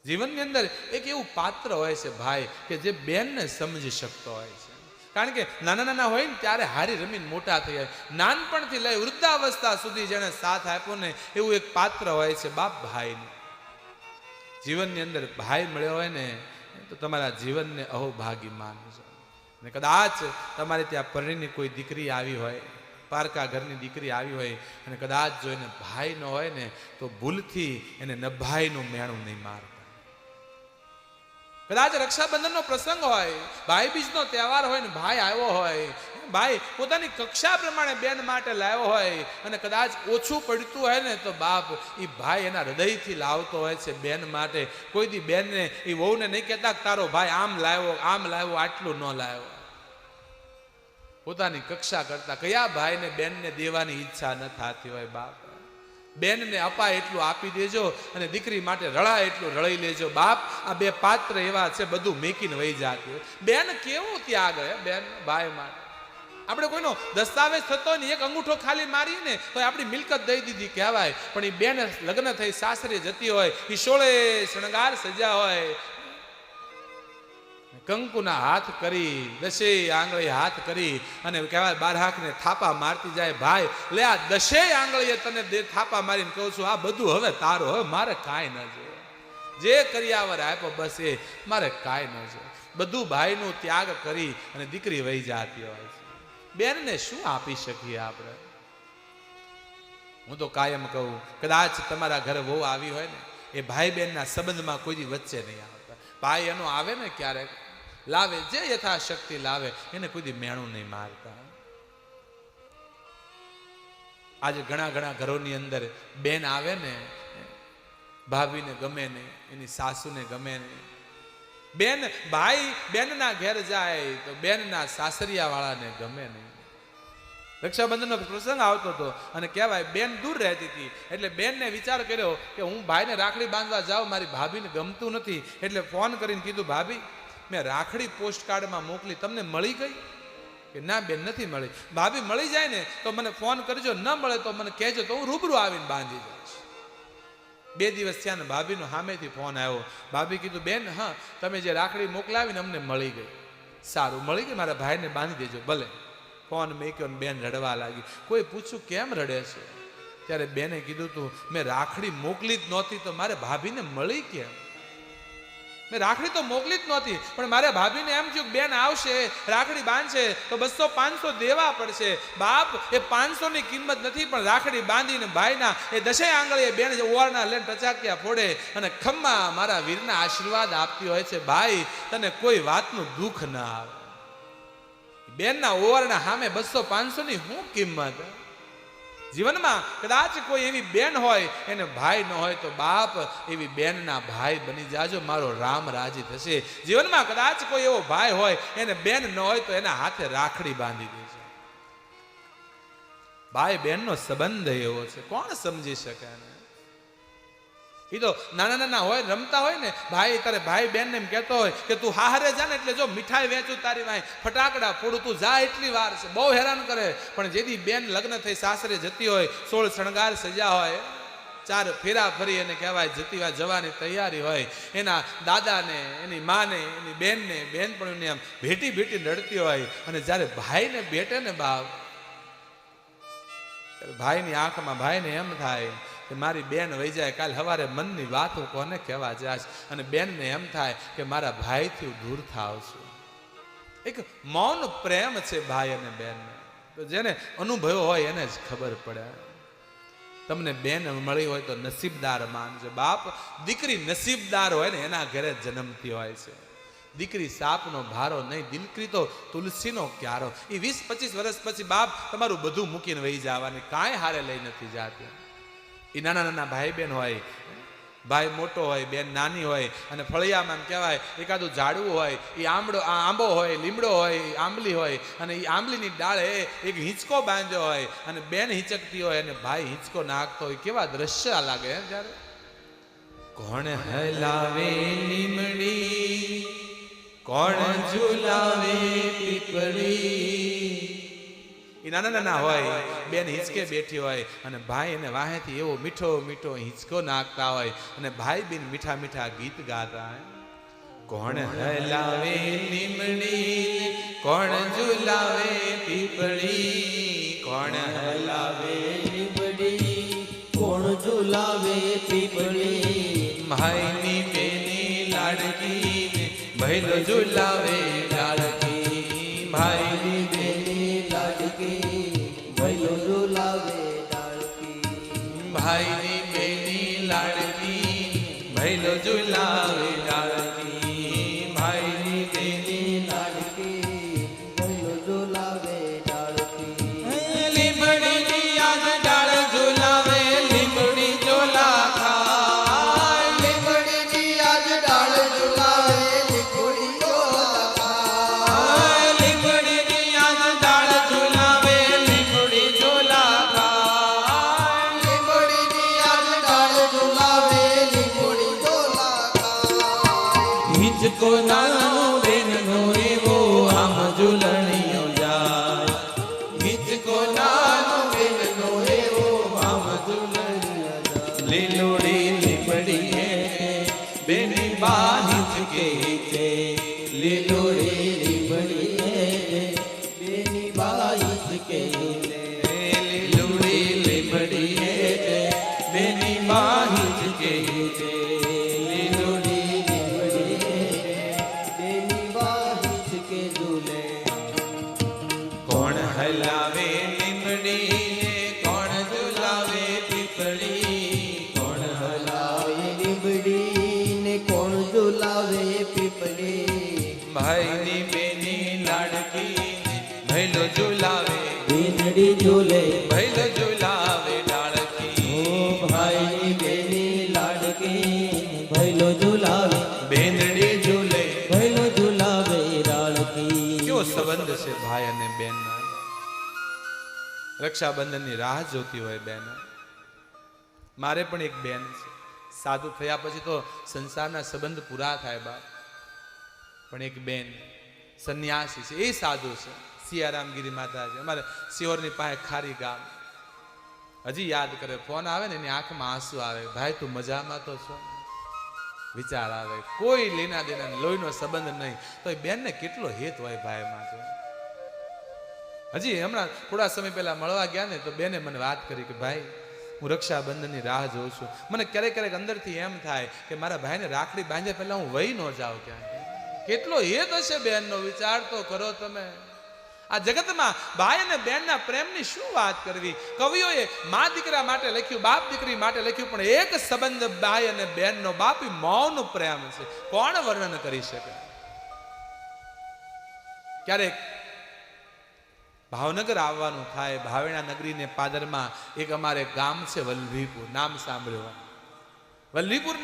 જીવનની અંદર એક એવું પાત્ર હોય છે ભાઈ કે જે બેનને સમજી શકતો હોય છે. કારણ કે નાના નાના હોય ને ત્યારે હારી રમીને મોટા થઈ જાય. નાનપણથી લઈ વૃદ્ધાવસ્થા સુધી જેને સાથ આપ્યો ને એવું એક પાત્ર હોય છે બાપ ભાઈનું. જીવનની અંદર ભાઈ મળ્યો હોય ને તો તમારા જીવનને અહોભાગી માનજો. ને કદાચ તમારે ત્યાં પરણીની કોઈ દીકરી આવી હોય, પારકા ઘરની દીકરી આવી હોય અને કદાચ જો એને ભાઈ ન હોય ને તો ભૂલથી એને નભાઈનું મેણું નહીં મારતા. કદાચ રક્ષાબંધનનો પ્રસંગ હોય, ભાઈ બીજનો તહેવાર હોય ને ભાઈ આવ્યો હોય, ભાઈ પોતાની કક્ષા પ્રમાણે બેન માટે લાવ્યો હોય અને કદાચ ઓછું પડતું હોય ને તો બાપ એ ભાઈ એના હૃદયથી લાવતો હોય છે બેન માટે. કોઈ દી બેનને એ વહુને નહીં કહેતા તારો ભાઈ આમ લાવ્યો આટલું ન લાવ્યો. પોતાની કક્ષા કરતા કયા ભાઈને બેનને દેવાની ઈચ્છા ન થતી હોય બાપ. બેનને અપાય એટલું આપી દેજો અને દીકરી માટે રળાય એટલું રળી લેજો બાપ. આ બે પાત્ર એવા છે બધું મેકીને વહી જાતું હોય. બેન કેવું ત્યાગ હે બેન ભાઈ માટે. આપણે કોઈનો દસ્તાવેજ થતો હોય ને એક અંગૂઠો ખાલી મારીએ ને તો આપણી મિલકત દઈ દીધી કહેવાય. પણ એ બેન લગ્ન થઈ સાસરે જતી હોય, એ સોળે શણગાર સજા હોય, કંકુના હાથ કરી, દશેય આંગળી હાથ કરી અને કહેવાય બારહાકને થાપા મારતી જાય. ભાઈ લે આ દશેય આંગળીએ તને થાપા મારીને કહું છું આ બધું હવે તારો, હવે મારે કાંઈ ન જોઈએ. જે કર્યાવર આપ્યો બસ એ મારે કાંઈ ન જોઈએ. બધું ભાઈનું ત્યાગ કરી અને દીકરી વહી જાતી હોય છે. બેનને શું આપી શકીએ આપણે? હું તો કાયમ કહું કદાચ તમારા ઘરે વહુ આવી હોય ને એ ભાઈ બહેનના સંબંધમાં કોઈ દી વચ્ચે નહીં આવતા. ભાઈ એનો આવે ને ક્યારેક લાવે, જે યથાશક્તિ લાવે, એને કોઈ દી મેણું નહીં મારતા. આજે ઘણા ઘણા ઘરોની અંદર બેન આવે ને ભાભીને ગમે નહીં, એની સાસુને ગમે નહીં. બેન ભાઈ બેનના ઘેર જાય તો બેનના સાસરિયા વાળાને ગમે નહીં. રક્ષાબંધનનો પ્રસંગ આવતો હતો અને કહેવાય બેન દૂર રહેતી હતી એટલે બેનને વિચાર કર્યો કે હું ભાઈને રાખડી બાંધવા જાઉં, મારી ભાભીને ગમતું નથી એટલે ફોન કરીને કીધું ભાભી મેં રાખડી પોસ્ટ કાર્ડમાં મોકલી, તમને મળી ગઈ? કે ના બેન નથી મળી. ભાભી મળી જાય ને તો મને ફોન કરજો, ન મળે તો મને કહેજો તો હું રૂબરૂ આવીને બાંધી દઈશ. 2 દિવસ થયા ને ભાભીનો સામેથી ફોન આવ્યો. ભાભી કીધું બેન હા તમે જે રાખડી મોકલાવીને અમને મળી ગઈ. સારું મળી ગઈ, મારા ભાઈને બાંધી દેજો. ભલે. ફોન મેક્યો ને બેન રડવા લાગી. કોઈ પૂછ્યું કેમ રડે છે? ત્યારે બેને કીધું તું મેં રાખડી મોકલી જ નહોતી તો મારે ભાભીને મળી કેમ? મેં રાખડી તો મોકલી જ નહોતી પણ મારે ભાભીને એમ થયું બેન આવશે રાખડી બાંધશે તો 200-500 દેવા પડશે. બાપ એ 500 ની કિંમત નથી પણ રાખડી બાંધીને ભાઈના એ દશેય આંગળીએ બેન ઓવારના લઈને ટચાક્યા ફોડે અને ખમ્મા મારા વીરના આશીર્વાદ આપતી હોય છે. ભાઈ તને કોઈ વાતનું દુઃખ ના આવે. બેનના ઓવારના સામે 200-500 ની શું કિંમત? જીવનમાં કદાચ કોઈ એવી બેન હોય એને ભાઈ ન હોય તો બાપ એવી બેનના ભાઈ બની જાજો, મારો રામ રાજી થશે. જીવનમાં કદાચ કોઈ એવો ભાઈ હોય એને બેન ન હોય તો એના હાથે રાખડી બાંધી દેજો. ભાઈ બેનનો સંબંધ એવો છે, કોણ સમજી શકે ને? એ તો નાના નાના હોય રમતા હોય ને ભાઈ તારે ભાઈ બેન ને એમ કહેતો હોય કે તું હારે જા ને એટલે જો મીઠાઈ વેચું તારી વાંહે, ફટાકડા ફોડું, તું જા એટલી વાર છે. બહુ હેરાન કરે. પણ જેથી બેન લગ્ન થઈ સાસરે જતી હોય, 16 શણગાર સજા હોય, 4 ફેરા ફરી એને કહેવાય જતી વાર જવાની તૈયારી હોય, એના દાદાને એની માને એની બેનને બેનપણીને આમ ભેટી ભેટી રડતી હોય અને જ્યારે ભાઈને ભેટે ને બાપ ત્યારે ભાઈની આંખમાં ભાઈને એમ થાય કે મારી બેન વહી જાય, કાલ સવારે મનની વાતો કોને કહેવા જાશ. અને બેનને એમ થાય કે મારા ભાઈથી દૂર થાવ છું. એક મૌન પ્રેમ છે ભાઈ અને બેનને. તો જેને અનુભવ્યો હોય એને જ ખબર પડે. તમને બેન મળી હોય તો નસીબદાર માનજો બાપ. દીકરી નસીબદાર હોય ને એના ઘરે જન્મતી હોય છે. દીકરી સાપનો ભારો નહીં, દીકરી તો તુલસીનો ક્યારો. એ 20-25 વર્ષ પછી બાપ તમારું બધું મૂકીને વહી જવાની, કાંઈ હારે લઈ નથી જાતી. એ નાના નાના ભાઈ બેન હોય, ભાઈ મોટો હોય બેન નાની હોય અને ફળિયામાં કહેવાય એકાદું ઝાડવું હોય, એ આંબો હોય, લીમડો હોય, આંબલી હોય અને એ આંબલીની ડાળે એક હિંચકો બાંધ્યો હોય અને બેન હિંચકતી હોય અને ભાઈ હિંચકો નાખતો હોય. કેવા દ્રશ્ય લાગે જ્યારે કોણ હલાવે લીમડી, કોણ ઝુલાવે પીપળી, એ નાના નાના હોય, બેન હિંચકે બેઠી હોય અને ભાઈ એને વાહેથી એવો મીઠો મીઠો હિંચકો નાખતા હોય અને ભાઈ બેન મીઠા મીઠા ગીત ગાતા હોય. કોણ હલાવે લીમડી, કોણ ઝુલાવે પીપળી, કોણ હલાવે લીમડી, કોણ ઝુલાવે પીપળી, ભાઈની બેની લાડકી ભૈલો ઝુલાવે લાડકી, ભાઈની બેની લાડકી ભૈલો ઝુલાવે લાડકી, ભાઈની બેની લાડકી ભૈલો ઝુલાવે લાડકી, ભાઈની બેની લાડકી ભૈલો ઝુલાવે લાડકી. લીમડીની યાદ ડાળ ઝુલાવે, લીમડી ઝોલા ખાય, લીમડીની યાદ ડાળ ઝુલાવે, લીમડી ઝોલા ખાય, લીમડીની યાદ ડાળ ઝુલાવે, લીમડી ઝોલા ખાય, લીમડીની યાદ ડાળ ઝુલાવે, લીમડી ઝોલા ખાય. હિંચકો નાનો બેનનો એવો આમ ઝૂલણીઓ જાય, હિંચકો નાનો બેનનો એવો આમ ઝૂલણીઓ જાય. લીલોડી લીમડીએ બેની બા હિંચકે છે, લીલોડી લીમડીએ બેની બાઈ હિંચકે લે, લીલોડી લીમડીએ બેની બા હિંચકે છે, લીલોડી બેની બા હિંચકે ઝૂલે. કોણ હલાવે લીમડી ને કોણ ઝુલાવે પીપળી, કોણ હલાવે લીમડી ને કોણ ઝુલાવે પીપળી, ભાઈની બેની લાડકી ભૈલો ઝુલાવે, બેનડી ઝૂલે, ભૈલો ઝુલાવે ઓ લાડકી, ભાઈની બેની લાડકી ભૈલો ઝુલાવે, બેનડી ઝૂલે. ભૈલો ઝુલાવે લાડકી. કેવો સંબંધ છે ભાઈ અને બેનનો. રક્ષાબંધનની રાહ જોતી હોય બેન. મારે પણ એક બેન છે, સાધુ થયા પછી તો સંસારના સંબંધ પૂરા થાય બાપ, પણ એક બેન સંન્યાસી છે, એ સાધુ છે, સિયારામગીરી માતાજી, અમારે સિયોરની પાસે ખારી ગામ. હજી યાદ કરે, ફોન આવે ને એની આંખમાં આંસુ આવે, ભાઈ તું મજામાં તો છો? વિચાર આવે, કોઈ લેના દેના લોહીનો સંબંધ નહીં, તો એ બેનને કેટલો હેત હોય ભાઈ માટે. હજી હમણાં થોડા સમય પહેલા મળવા ગયા ને તો બેને મને વાત કરી કે ભાઈ હું રક્ષાબંધનની રાહ જોઉં છું, મને ક્યારેક ક્યારેક અંદરથી એમ થાય કે મારા ભાઈને રાખડી બાંધ્યા પહેલા હું વહી ન જાઉં ક્યાં. કેટલો હેત હશે બેનનો, વિચાર તો કરો તમે. આ જગતમાં ભાઈ અને બેનના પ્રેમની શું વાત કરવી. કવિઓએ મા દીકરા માટે લખ્યું, બાપ દીકરી માટે લખ્યું, પણ એક સંબંધ ભાઈ અને બેનનો, બાપી મૌન પ્રેમ છે, કોણ વર્ણન કરી શકે. ક્યારેક ભાવનગર આવવાનું થાય, ભાવેણા નગરીને પાદરમાં એક અમારે ગામ છે વલ્લભીપુર, નામ સાંભળ્યું. વલ્લભીપુર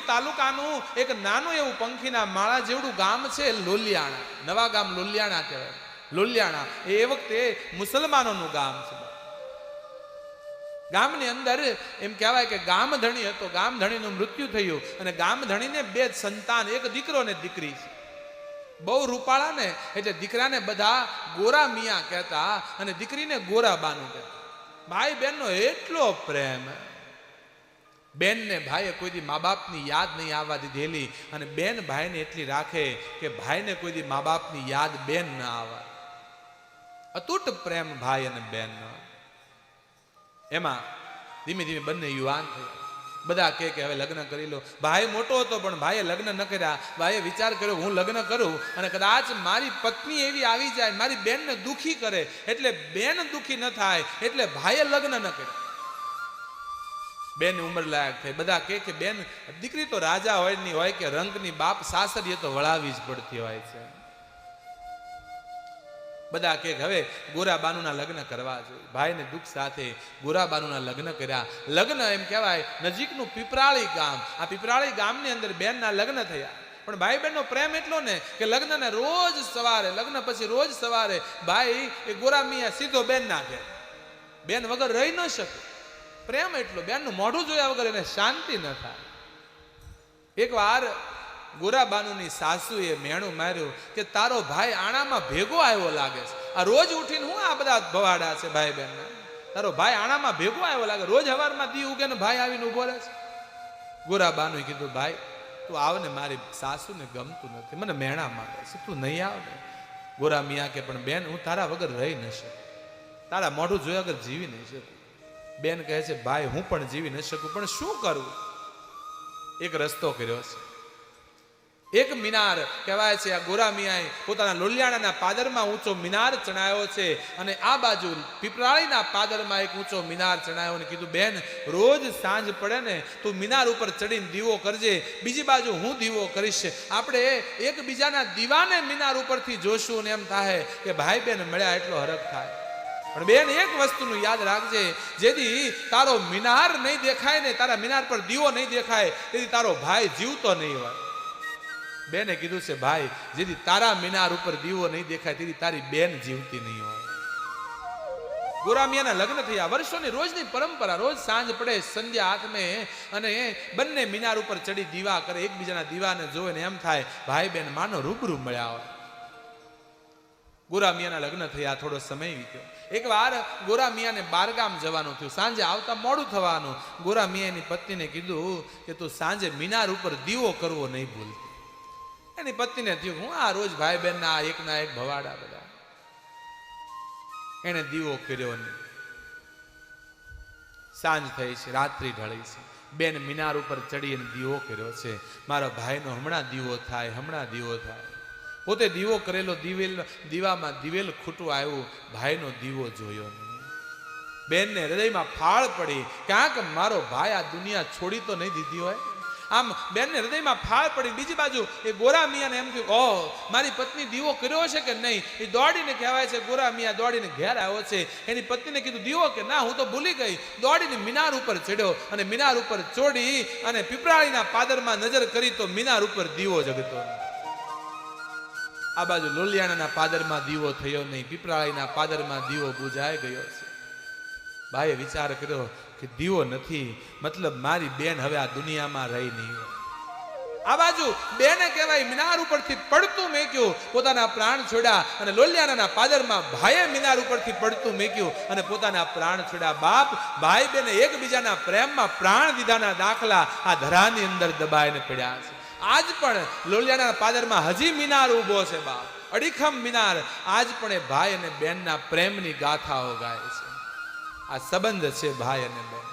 તાલુકાનું એક નાનું એવું પંખીના માળા જેવડું ગામ છે લોલિયાણા, નવા ગામ લોલિયાણા કહેવાય. લોલિયાણા એ વખતે મુસલમાનોનું ગામ છે. ગામની અંદર એમ કહેવાય કે ગામધણી હતો, ગામધણીનું મૃત્યુ થયું અને ગામધણીને બે સંતાન, એક દીકરો ને દીકરી છે. બહુ રૂપાળા ને એટલે દીકરાને બધા ગોરા મિયા કહેતા અને દીકરીને ગોરા બાનું કહેતા. ભાઈ બહેનનો એટલો પ્રેમ. બેનને ભાઈએ કોઈથી મા બાપની યાદ નહીં આવવા દીધેલી અને બેન ભાઈને એટલી રાખે કે ભાઈને કોઈથી મા બાપની યાદ બેન ન આવે. અતૂટ પ્રેમ ભાઈ અને બેનનો. એમાં ધીમે ધીમે બંને યુવાન થયા. બધા કે હવે લગ્ન કરી લો. ભાઈ મોટો હતો પણ ભાઈએ લગ્ન ન કર્યા. ભાઈએ વિચાર કર્યો હું લગ્ન કરું અને કદાચ મારી પત્ની એવી આવી જાય મારી બેનને દુખી કરે, એટલે બેન દુખી ન થાય એટલે ભાઈએ લગ્ન ન કર્યા. બેન ઉંમર લાયક થઈ. બધા કે બેન દીકરી તો રાજા હોય ની હોય કે રંગની, બાપ સાસરીએ તો વળાવી જ પડતી હોય છે. બધા કે હવે ગોરાબાનુના લગ્ન કરવા જોઈએ. ભાઈને દુઃખ સાથે ગોરાબાનુના લગ્ન કર્યા. લગ્ન એમ કહેવાય નજીકનું પીપરાળી ગામ. આ પીપરાળી ગામની અંદર બેનના લગ્ન થયા. પણ ભાઈ બહેનનો પ્રેમ એટલો ને કે લગ્નને રોજ સવારે, લગ્ન પછી રોજ સવારે ભાઈ એ ગોરા મિયા સીધો બેન ના ઘેર. બેન વગર રહી ન શકે. પ્રેમ એટલો. બેનનું મોઢું જોયા વગર એને શાંતિ ન થાય. એક વાર ગોરાબાનુની સાસુએ મેણું માર્યું કે તારો ભાઈ આણામાં ભેગો આવ્યો લાગે છે. આ રોજ ઉઠીને હું આ બધા ભવાડા છે ભાઈ બહેન, તારો ભાઈ આણામાં ભેગો આવ્યો લાગે, રોજ હવારમાં દી ઉગે ને ભાઈ આવીને ઉભો રહે છે. ગોરાબાનું કીધું ભાઈ તું આવ ને, મારી સાસુને ગમતું નથી, મને મેણા મારે છે, તું નહીં આવ ને. ગોરા મિયા કે પણ બેન હું તારા વગર રહી ન શકું, તારા મોઢું જોયા વગર જીવી નહીં શકું. બેન કહે છે ભાઈ હું પણ જીવી ન શકું, પણ શું કરું? એક રસ્તો કર્યો છે. એક મિનાર કહેવાય છે, આ ગોરા મિયાએ પોતાના લોલિયાણાના પાદરમાં ઊંચો મિનાર ચણાયો છે, અને આ બાજુ પીપળાળીના પાદરમાં એક ઊંચો મિનાર ચણાયો અને કીધું બેન રોજ સાંજ પડે ને તું મિનાર ઉપર ચડીને દીવો કરજે, બીજી બાજુ હું દીવો કરીશ, આપણે એકબીજાના દીવાને મિનાર ઉપરથી જોશું ને એમ થાય કે ભાઈ બેન મળ્યા એટલો હરખ થાય. પણ બેન એક વસ્તુનું યાદ રાખજે, જેથી તારો મિનાર નહીં દેખાય ને, તારા મિનાર પર દીવો નહીં દેખાય, તેથી તારો ભાઈ જીવતો નહીં હોય. બેને કીધું છે ભાઈ જેથી તારા મિનાર ઉપર દીવો નહીં દેખાય તેથી તારી બેન જીવતી નહીં હોય. ગોરામિયાના લગ્ન થયા, વર્ષોની રોજની પરંપરા, રોજ સાંજ પડે સંધ્યા હાથમે અને બંને મિનાર ઉપર ચડી દીવા કરે, એકબીજાના દીવાને જોવે ને એમ થાય ભાઈ બેન માનો રૂબરૂ મળ્યા હોય. ગોરામિયાના લગ્ન થયા, થોડો સમય વીત્યો. એકવાર ગોરામિયાને બારગામ જવાનું થયું, સાંજે આવતા મોડું થવાનું. ગોરામિયાની પત્નીને કીધું કે તું સાંજે મિનાર ઉપર દીવો કરવો નહીં ભૂલતી. એની પત્નીને થયું હું આ રોજ ભાઈ બહેન ના એક ભવાડા બધા, એને દીવો કર્યો નહીં. સાંજ થઈ છે, રાત્રિ ઢળી છે, બેન મિનાર ઉપર ચડી અને દીવો કર્યો છે, મારા ભાઈનો હમણાં દીવો થાય, હમણાં દીવો થાય. પોતે દીવો કરેલો દીવામાં દિવેલ ખૂટું આવ્યું, ભાઈનો દીવો જોયો નહીં. બેનને હૃદયમાં ફાળ પડી, ક્યાંક મારો ભાઈ આ દુનિયા છોડી તો નહીં દીધી હોય. આમ બેનને હૃદયમાં ફાળ પડી. બીજી બાજુ એ ગોરા મિયાને એમ થયું ઓહ મારી પત્ની દીવો કર્યો છે કે નહીં. એ દોડીને કહેવાય છે ગોરા મિયા દોડીને ઘેર આવ્યો છે. એની પત્નીને કીધું દીવો કે ના હું તો ભૂલી ગઈ. દોડીને મિનાર ઉપર ચડ્યો અને મિનાર ઉપર ચોડી અને પીપળાળીના પાદરમાં નજર કરી તો મિનાર ઉપર દીવો જગતો. આ બાજુ લોલિયાણાના પાદરમાં દીવો થયો નહીં, પીપળાળીના પાદરમાં દીવો બુજાઈ ગયો છે. ભાઈએ વિચાર કર્યો કે દીવો નથી, મતલબ મારી બેન હવે આ દુનિયામાં રહી નહીં હોય. આ બાજુ બેને કહેવાય મિનાર ઉપરથી પડતું મેક્યું, પોતાના પ્રાણ છોડ્યા અને લોલિયાણાના પાદરમાં ભાઈએ મિનાર ઉપરથી પડતું મેક્યું અને પોતાના પ્રાણ છોડ્યા. બાપ ભાઈ બેને એકબીજાના પ્રેમમાં પ્રાણ દીધાના દાખલા આ ધરાની અંદર દબાઈને પડ્યા છે. આજ પણ લોલિયાણાના પાદરમાં હજી મિનાર ઊભો છે બાપ, અડીખમ મિનાર. આજ પણ એ ભાઈ અને બેનના પ્રેમની ગાથાઓ ગાય છે. આ સંબંધ છે ભાઈ અને બેન.